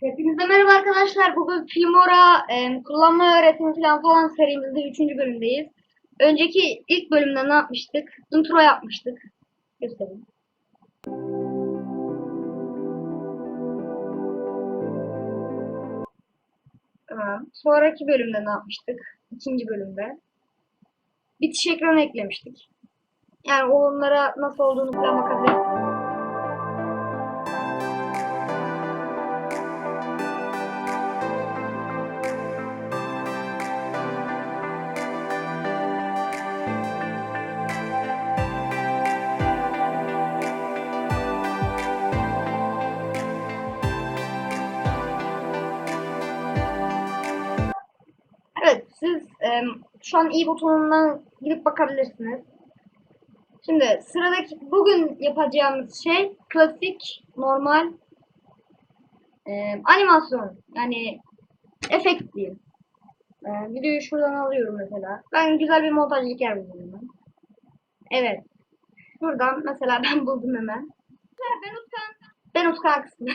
Hepinize merhaba arkadaşlar. Bugün Filmora kullanma öğretimi falan serimizde 3. bölümdeyiz. Önceki ilk bölümde ne yapmıştık? Intro yapmıştık. Göstereyim. Sonraki bölümde ne yapmıştık? İkinci bölümde. Bitiş ekranı eklemiştik. Yani onlara nasıl olduğunu falan bakabilirsiniz. Evet, siz şu an i butonundan gidip bakabilirsiniz. Şimdi sıradaki bugün yapacağımız şey klasik, normal animasyon. Yani efekt diyeyim. Videoyu şuradan alıyorum mesela. Ben güzel bir montajlık yer buldum ben. Evet. Şuradan mesela ben buldum hemen. Ben Utkan. Ben Utkan kısmı.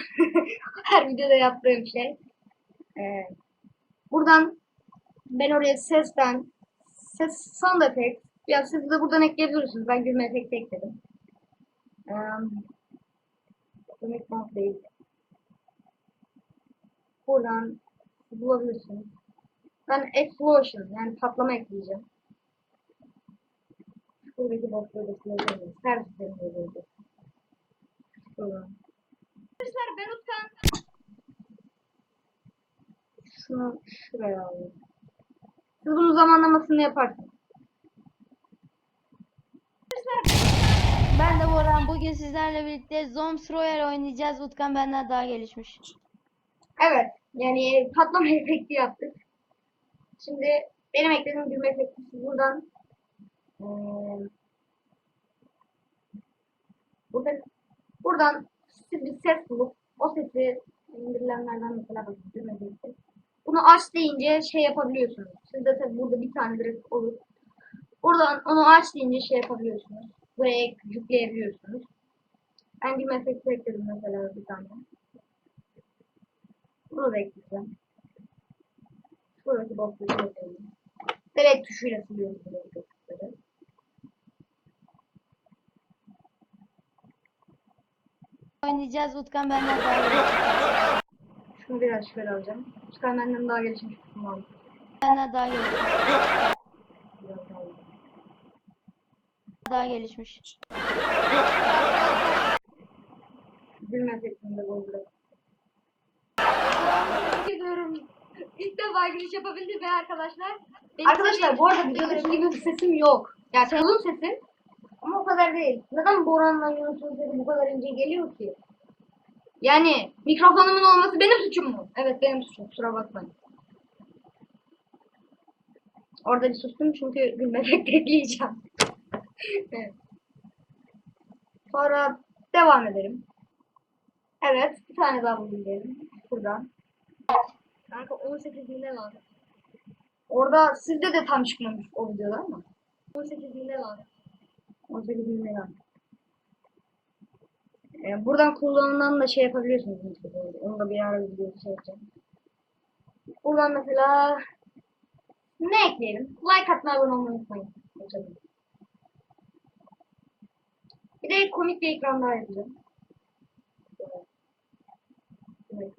Her videoda yaptığım şey. Ee, buradan ben oraya ses sound effect. Ya siz de buradan ekleyebilirsiniz. Ben gülme efekti ekledim. Ee, Demek değil. Buradan bulabilirsiniz. Ben explosion yani patlama ekleyeceğim. Şuradaki boşluğu da silebilirsiniz. Her seferinde böyle. Arkadaşlar ben Utkan. Şunu şuraya alayım. Siz bunun zamanlamasını yaparsınız. Ben de Boran. Bugün sizlerle birlikte Zombie Royale oynayacağız. Utkan benden daha gelişmiş. Evet. Yani patlama efekti yaptık. Şimdi benim eklediğim gülme efekti buradan eee buradan, buradan siz bir ses bulup o sesi indirilenlerden mesela bakın gülme efekti. Bunu aç deyince şey yapabiliyorsunuz. Sizde tabi burada bir tane direkt olur. Buradan onu aç deyince şey yapabiliyorsunuz. Buraya yükleyebiliyorsunuz. Ben gülme efekti ekledim mesela bir tane. Bunu da ekleyeceğim. Şuradaki boşluğu ekleyelim. Direkt tuşuyla siliyoruz buradaki boşlukları. Oynayacağız. Utkan benden daha gelişmiş. Şunu biraz şöyle alacağım. Çıkar benden daha gelişmiş kısmı aldım. Benden daha gelişmiş. Biraz daha aldım. Daha gelişmiş. Gülme efektini de bozduruyorum. Tebrik ediyorum. İlk defa giriş yapabildim ve arkadaşlar. Arkadaşlar bu arada videodaki gibi bir sesim yok. Yani kalın sesim ama o kadar değil. Neden Boran'la Yunus'un sesi bu kadar ince geliyor ki? Yani mikrofonumun olması benim suçum mu? Evet benim suçum. Kusura bakmayın. Orada bir sustum çünkü gülme efekti ekleyeceğim. Evet. Sonra devam edelim. Evet, bir tane daha buldum diyelim. Buradan. Kanka 18 binde var. Orada sizde de tam çıkmamış o videoda ama. 18 binde var. 18 binde var. Buradan kullanılan da şey yapabiliyorsunuz. Onu da bir ara video şey yapacağım. Buradan mesela ne ekleyelim? Like atmayı, abone olmayı unutmayın. Geçelim. Bir de komik bir ekran daha yapacağım. Evet.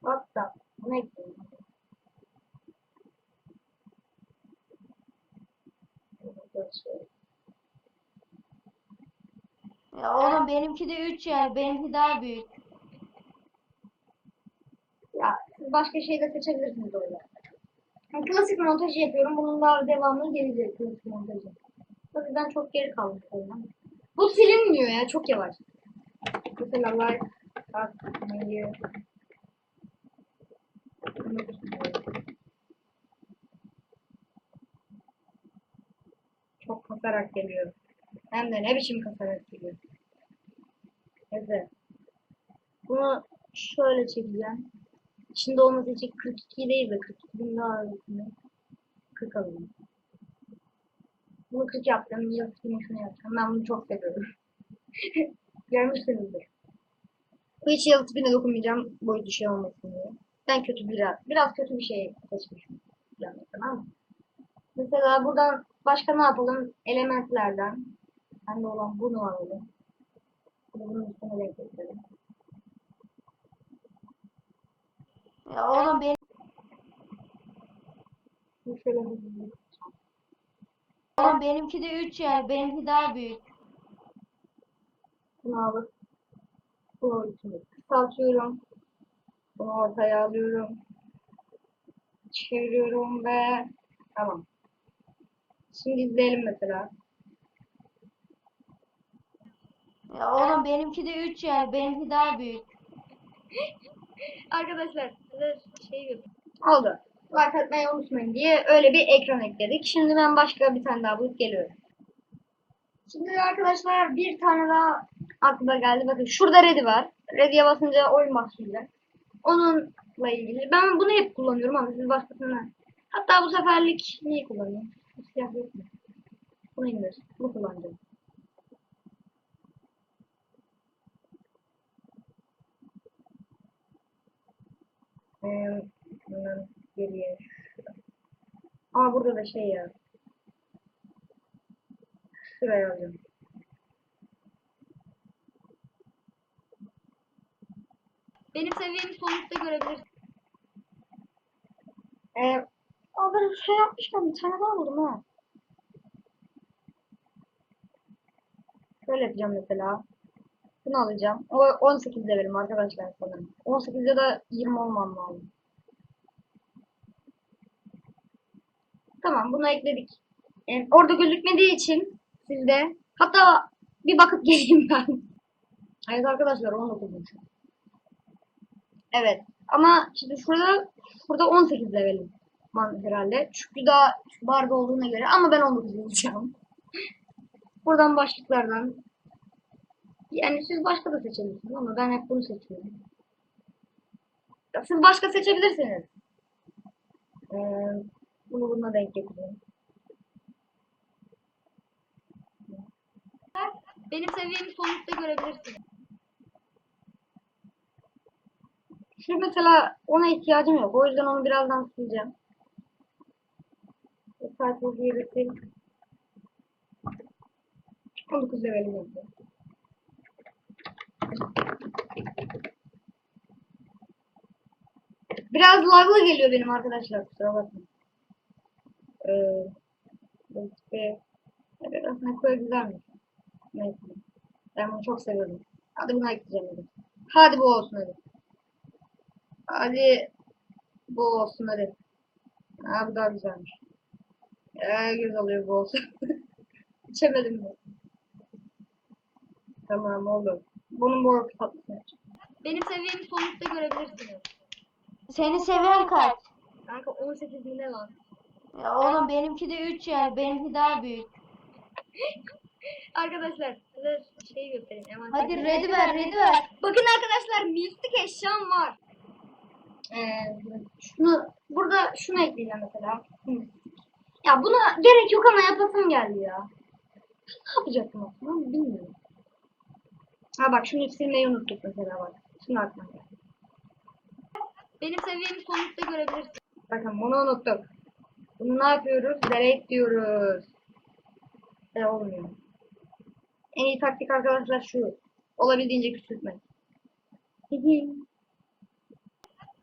Hatta ne ekleyelim? Ya oğlum benimki de 3 yani. Benimki daha büyük. Ya siz başka şey de seçebilirsiniz orada. Yani klasik montajı yapıyorum. Bunun daha devamı gelecek klasik montajı. O yüzden çok geri kalmış oyundan. Bu silinmiyor ya. Çok yavaş. Mesela like atmayı unutmayın. Çok kasarak geliyor. Hem de ne biçim kasarak geliyor. Evet. Bunu şöyle çekeceğim. İçinde olması için 42 değil de 42 bin daha ötesinde 40 alalım. Bunu 40 yaptım. Yine şunu yapacağım. Ben bunu çok seviyorum. Görmüşsünüzdür. Hiç yazı tipine dokunmayacağım. Boyutu şey olmasın diye. Ben kötü biraz kötü bir şey seçmişim. Yani, tamam mı? Mesela buradan başka ne yapalım? Elementlerden. Bende olan bunu alalım. Bunun üstüne renk ekledim. Ya oğlum benim Şimdi şöyle hızlı. oğlum benimki de 3 yani benimki daha büyük. Bunu alıp bu boyutunu kısaltıyorum. Bunu ortaya alıyorum. Çeviriyorum ve tamam. Şimdi izleyelim mesela. Ya oğlum benimki de 3 yani benimki daha büyük. Arkadaşlar size şey yapayım. Oldu. Like atmayı unutmayın diye öyle bir ekran ekledik. Şimdi ben başka bir tane daha bulup geliyorum. Şimdi arkadaşlar bir tane daha aklıma geldi. Bakın şurada ready var. Ready'ye basınca oyun başlayacak. Onunla ilgili. Ben bunu hep kullanıyorum ama siz başkasına. Hatta bu seferlik neyi kullanıyorum? Siyah yok mu? Bunu indir. Bunu kullanacağım. Hemen geriye. Aa burada da şey ya. Şuraya alacağım. Benim seviyemi sonuçta görebilirsin. Ben şey yapmışken bir tane daha buldum ha. Şöyle yapacağım mesela. Bunu alacağım. O 18 levelim arkadaşlar sanırım. 18 ya da 20 olmam lazım. Tamam bunu ekledik. Orada gözükmediği için sizde. Hatta bir bakıp geleyim ben. Evet arkadaşlar 19'muş. Evet. Ama şimdi şurada 18 levelim. Herhalde. Çünkü daha şu barda olduğuna göre ama ben 19 olacağım. Buradan başlıklardan. Yani siz başka da seçebilirsiniz ama ben hep bunu seçiyorum. Ya siz başka seçebilirsiniz. Ee, bunu bununla denk getiriyorum. Benim seviyemi sonuçta görebilirsiniz. Şu mesela ona ihtiyacım yok. O yüzden onu birazdan sileceğim. Cycle diye bir şey. 19 levelim oldu. Biraz laglı geliyor benim arkadaşlar. Kusura bakmayın. İşte, evet, aslında koyu güzelmiş. Neyse. Ben bunu çok seviyorum. Hadi buna ekleyeceğim dedim. Hadi bu olsun hadi. Hadi bu olsun hadi. Ha bu daha güzelmiş. Göz alıyor bu olsun. İçemedim mi? Tamam oldu. Bunun boyu tatlısını. Benim seviyemi sonuçta görebilirsiniz. Senin seviyen kaç? Kanka 18 mi ne lan? Ya oğlum benimki de 3 yani benimki daha büyük. Arkadaşlar size şey göstereyim. Hadi ready ver ready ver. Bakın arkadaşlar mistik eşyam var. Şunu ekleyeceğim mesela. Ya buna gerek yok ama yapasım geldi ya. Ne yapacaktım aslında bilmiyorum. Ha bak şunu silmeyi unuttuk mesela bak. Şunu aklıma geldi. Benim seviyemi sonuçta görebilirsiniz. Bakın bunu unuttuk. Bunu ne yapıyoruz? Delete diyoruz. Olmuyor. En iyi taktik arkadaşlar şu. Olabildiğince küçültmek.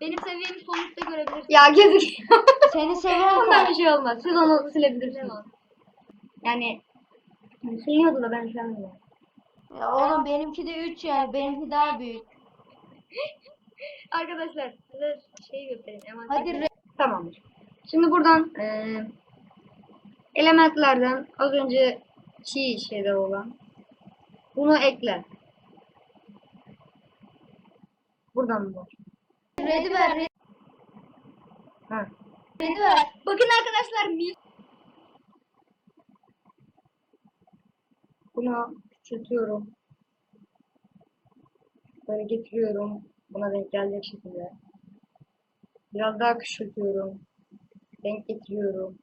Benim seviyemi sonuçta görebilirsiniz. Ya gerizekalı. Senin seviyen Ondan bir kaç? şey olmaz. Siz onu silebilirsiniz. Yani siliyordu da ben şu an ya. Ya oğlum benimki de 3 yani benimki daha büyük. Arkadaşlar size şey göstereyim. Hadi Tamamdır. Şimdi buradan elementlerden az önce çiğ şeyler olan bunu ekle. Buradan mı var? ready ver ready, Ha. ready ver. Bakın arkadaşlar bunu küçültüyorum. Böyle getiriyorum. Buna denk gelecek şekilde. Biraz daha küçültüyorum. Denk getiriyorum.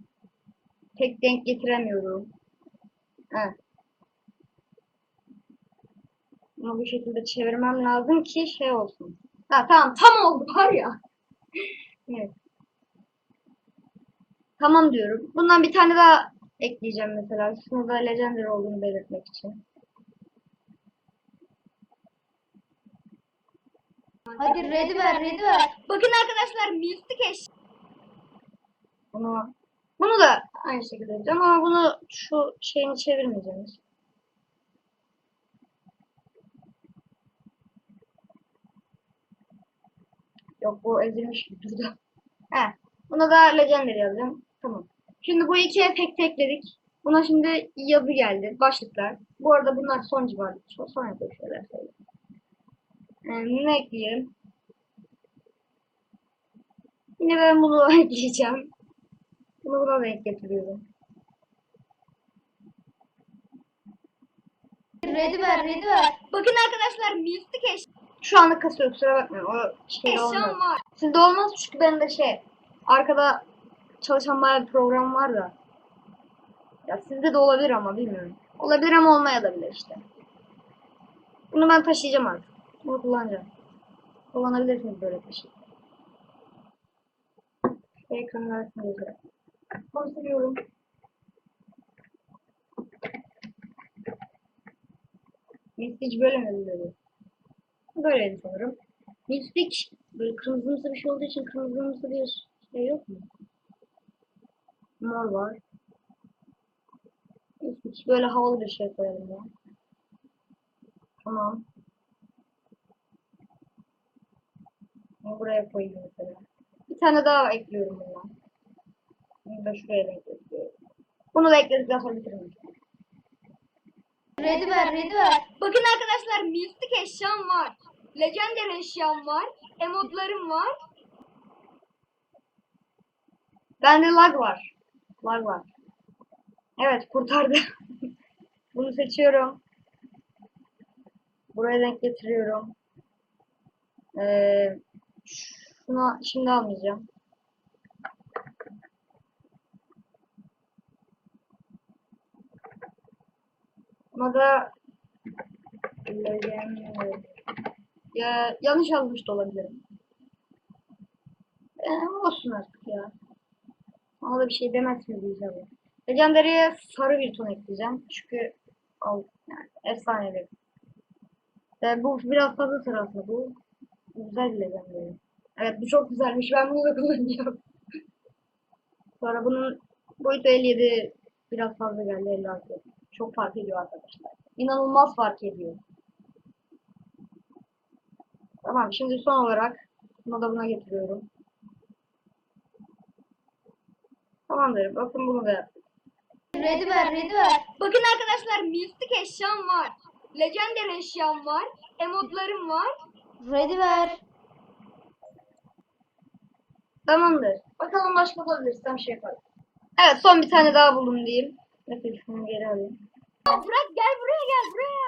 Tek denk getiremiyorum. Ha. Bunu bu şekilde çevirmem lazım ki şey olsun. Ha, tamam tam oldu var ya. Evet. Tamam diyorum. Bundan bir tane daha ekleyeceğim mesela. Şunu da Legendary olduğunu belirtmek için. Hadi ready ver, ready ver. Bakın arkadaşlar mistik eş. Bunu da aynı şekilde yapacağım ama bunu şu şeyini çevirmeyeceğim. Yok bu ezilmiş gibi durdu. He. Buna da Legendary yazacağım. Tamam. Şimdi bu iki efekt ekledik. Buna şimdi yazı geldi. Başlıklar. Bu arada bunlar son civarı. Son yapıyor şeyler söyleyeyim. Ne ekleyelim? Yine ben bunu ekleyeceğim. Bunu buna denk getiriyorum. Ready ver, ready ver. Bakın arkadaşlar mistik eş. Şu anda kasıyor kusura bakmayın. O şey olmaz. Var. Sizde olmaz çünkü bende şey arkada çalışan bayağı bir program var da. Ya sizde de olabilir ama bilmiyorum. Olabilir ama olmayabilir işte. Bunu ben taşıyacağım artık. Bunu kullanacağım. Kullanabilirsiniz böyle bir şey. Ekranı versin diye. Onu seviyorum. Mistik böyle mi dedi? Böyleydi sanırım. Mistik böyle kırmızımsı bir şey olduğu için kırmızımsı bir şey yok mu? Mor var. Mistik böyle havalı bir şey koyalım ya. Tamam. Bunu buraya koyayım mesela. Bir tane daha ekliyorum bundan. Bunu da şuraya da ekliyorum. Bunu da ekledikten sonra bitiririm. Ready ver, ready ver. Bakın arkadaşlar mistik eşyam var. Legendary eşyam var. Emotlarım var. Bende lag var. Lag var. Evet kurtardı. Bunu seçiyorum. Buraya denk getiriyorum. Ee, Şuna şimdi almayacağım. Buna da ya, yanlış yazmış da olabilirim. Olsun artık ya. Ona da bir şey demezsiniz inşallah. Legendary'e sarı bir ton ekleyeceğim. Çünkü yani efsanevi. Bu biraz fazla sarı aslında bu. Güzel bir Legendary. Evet bu çok güzelmiş. Ben bunu da kullanacağım. Sonra bunun boyutu 57 biraz fazla geldi 56. Çok fark ediyor arkadaşlar. İnanılmaz fark ediyor. Tamam şimdi son olarak bunu da buna getiriyorum. Tamamdır. Bakın bunu da yaptık. Ready ver, ready ver. Bakın arkadaşlar mistik eşyam var. Legendary eşyam var. Emotlarım var. Ready ver. Tamamdır. Bakalım başka bulabilirsem şey yaparım. Evet son bir tane daha buldum diyeyim. Neyse şunu geri alayım. Bırak gel buraya gel buraya.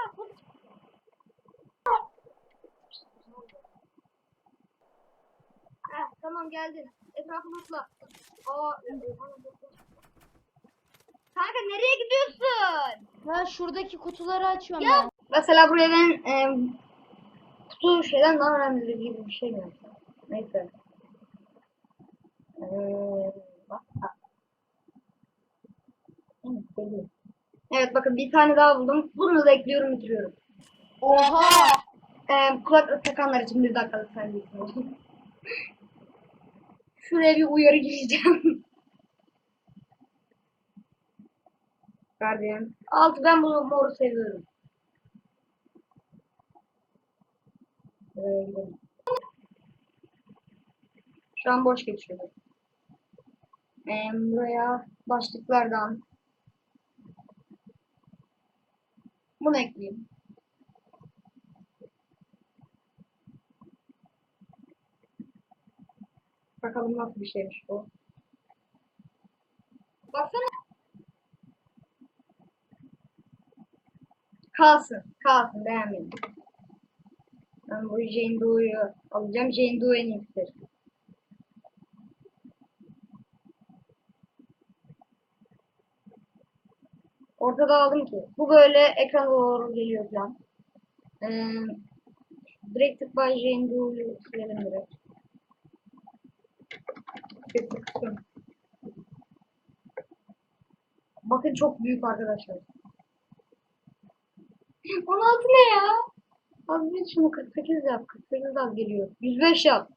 Tamam geldin. Etrafını tutla. Kanka nereye gidiyorsun? Ya şuradaki kutuları açıyorum Ya. ben. Mesela buraya ben kutu şeyden daha önemli gibi bir şey mi yapsam? Neyse. Bak. Evet bakın bir tane daha buldum. Bunu da ekliyorum bitiriyorum. Oha! Kulaklık takanlar için bir dakikalık sen Şuraya bir uyarı gireceğim. Guardian. Altı ben bunu moru seviyorum. Buraya gidelim. Şu an boş geçiyorum. Buraya başlıklardan bunu ekleyeyim. Bakalım nasıl bir şeymiş bu. Baksana. Kalsın. Kalsın. Beğenmedim. Ben bu Jane Doe'yu alacağım. Jane Doe en iyisidir. Ortada aldım ki. Bu böyle ekrana doğru geliyor falan. Directed by Jane Dooley'i silelim direkt. Sesli kısım. Bakın çok büyük arkadaşlar. 16 ne ya? Az bir şunu 48 yap. 48 az geliyor. 105 yap.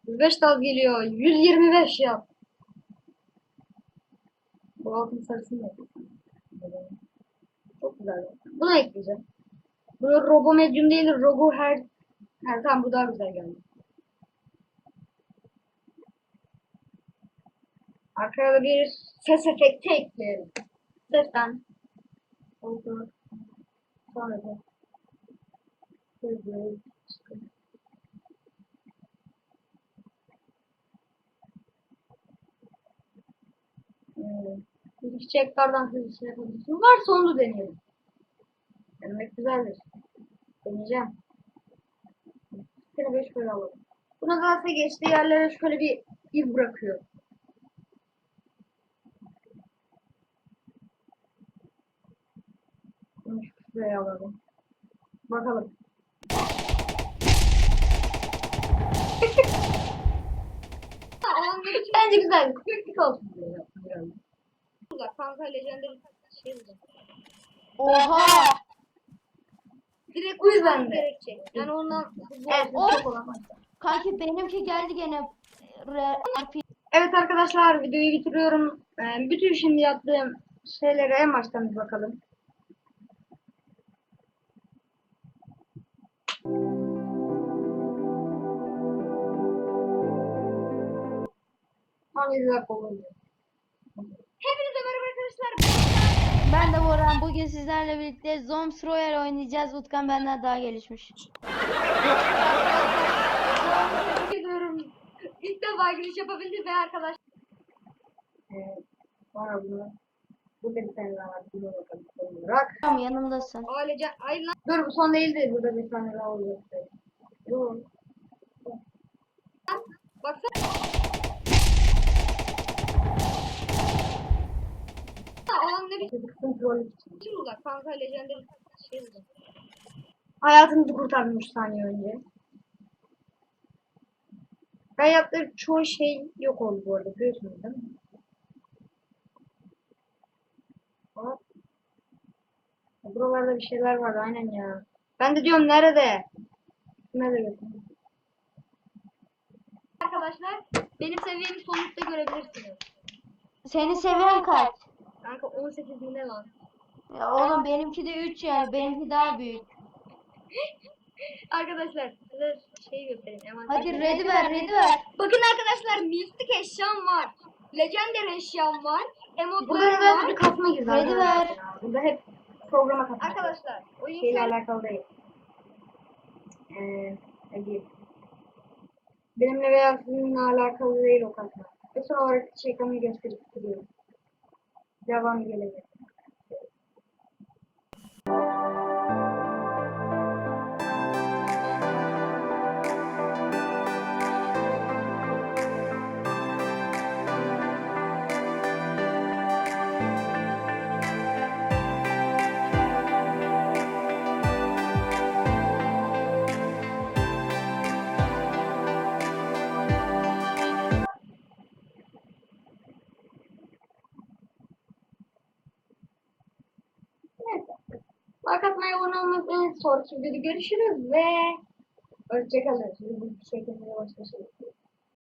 105 de az geliyor. 125 yap. Bu altın sarısını yapayım. Çok güzel. Bunu ekleyeceğim. Bu Robo Medium değil, Robo her tamam bu daha güzel geldi. Arkaya da bir ses efekti ekleyelim. Sesten. Oldu. Sonra da. Hızlı. Çiçeklerden hızlı şey yapabilirsin. Varsa onu deneyelim. Denemek güzeldir. Deneyeceğim. Seni 5 böyle alalım. Buna da geçtiği yerlere şöyle bir iz bırakıyor. Bunu şuraya alalım. Bakalım. Bence güzel. Kürklük olsun diye yaptım biraz. Burada kanka legendary şey olacak. Oha! Direkt o yüzden gerekecek. Yani ondan Evet. çok olamaz. Kanki benimki geldi gene. Evet arkadaşlar videoyu bitiriyorum. Bütün şimdi yaptığım şeylere en baştan bir bakalım. Tam 7 dakika oldu. Hepinize merhaba arkadaşlar. Ben de Boran. Bugün sizlerle birlikte Zombie Royale oynayacağız. Utkan benden daha gelişmiş. Ediyorum. İlk defa giriş yapabildim ve arkadaş. Sonra bunu. Burada bir tane daha var. Buna bakalım. Bırak. Tamam yanımdasın. Ailece. Ay lan. Dur bu son değildi. Burada bir tane daha olacak. Dur. Baksana. Alan ne biçim kontrol için. Kim uzak? Kanka legendary şey uzak. Hayatımızı kurtardım 3 saniye önce. Ben yaptığım çoğu şey yok oldu bu arada. Biliyorsunuz değil mi? Hop. Buralarda bir şeyler var aynen ya. Ben de diyorum nerede? Nerede götürün? Arkadaşlar benim seviyemi sonuçta görebilirsiniz. Senin seviyen kaç? Kanka 18 bin ne lan? Ya oğlum benimki de 3 yani. Benimki daha büyük. Arkadaşlar size şey göstereyim. Hadi ready ver, ready ver. Bakın arkadaşlar mistik eşyam var. Legendary eşyam var. Emotlarım Burada var. bir kasma girdi. Ready ver. Burada hep programa kasma. Arkadaşlar oyun Şeyle şöyle. alakalı değil. Ne diyeyim? Benimle veya sizinle alakalı değil o kasma. Ve son olarak şeytanı gösterip duruyorum. Devam gelecek. Neyse. Like atmayı, abone olmayı unutmayın. Sonraki videoda görüşürüz ve hoşçakalın. Şimdi bu şekilde başka şey.